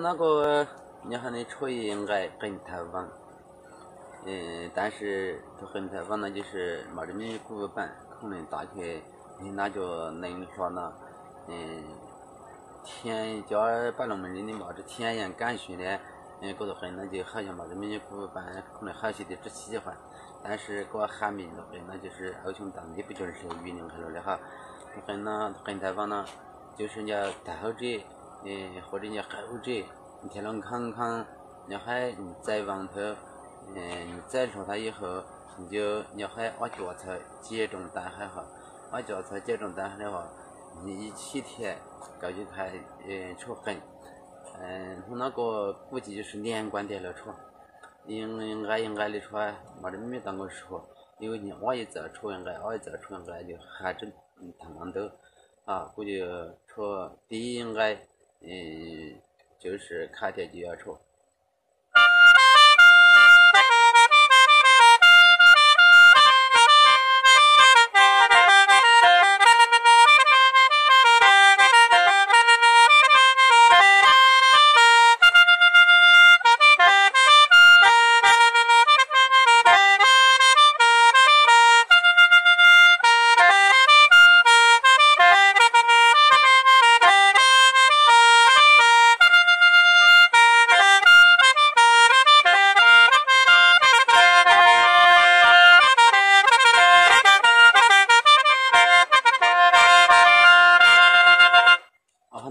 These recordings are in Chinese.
那个你看你出应该跟台湾，但是这跟台湾呢就是没这么古板，可能大概那就能说呢，天叫把我们人的嘛这天然感觉呢，搞得很那就好像没这么古板，可能好些的只喜欢，但是搞韩民的很那就是好像当地不就是语言开了的哈，很呢跟台湾呢就是人家大后者。或者你后者，你天龙看看，你还你在往头，你再说他以后，你还挖脚草接种单还好，挖脚草接种单的话，你7天搞就开出痕，从那个估计就是连贯的了出，应该的出，没得没当过出，因为你挖一则出应该就还真他们都啊，估计出第一应该。就是卡铁就要抽。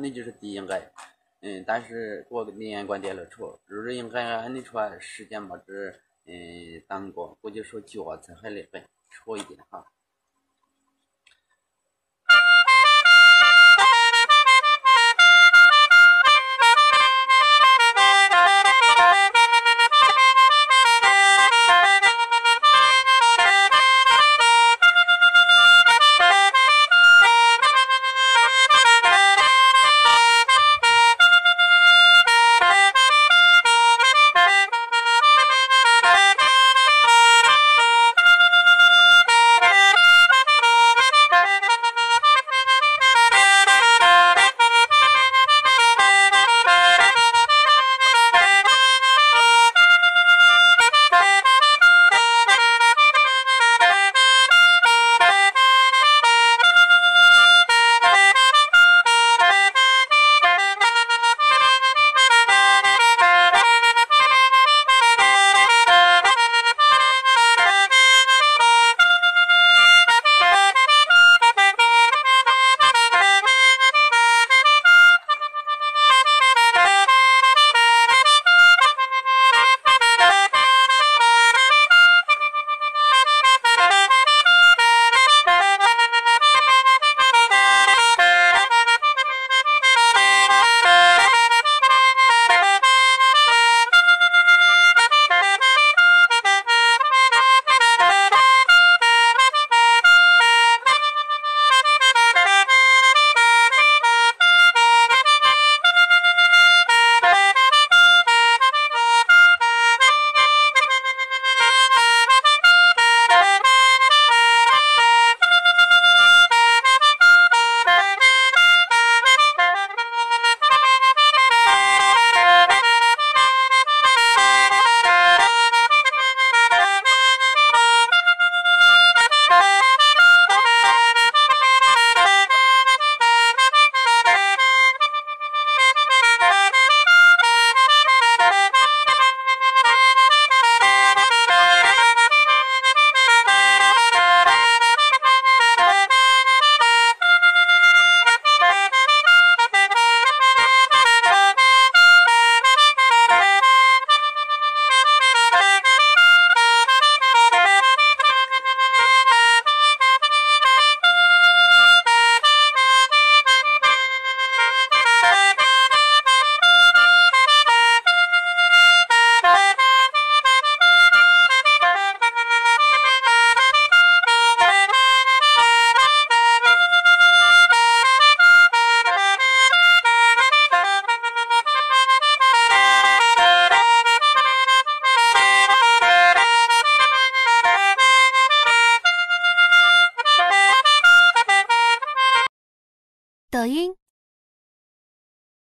那就是第一应该，但是我连贯点了出，如果应该按理说时间没这，当过，估计说脚才还得很出一点哈。抖音。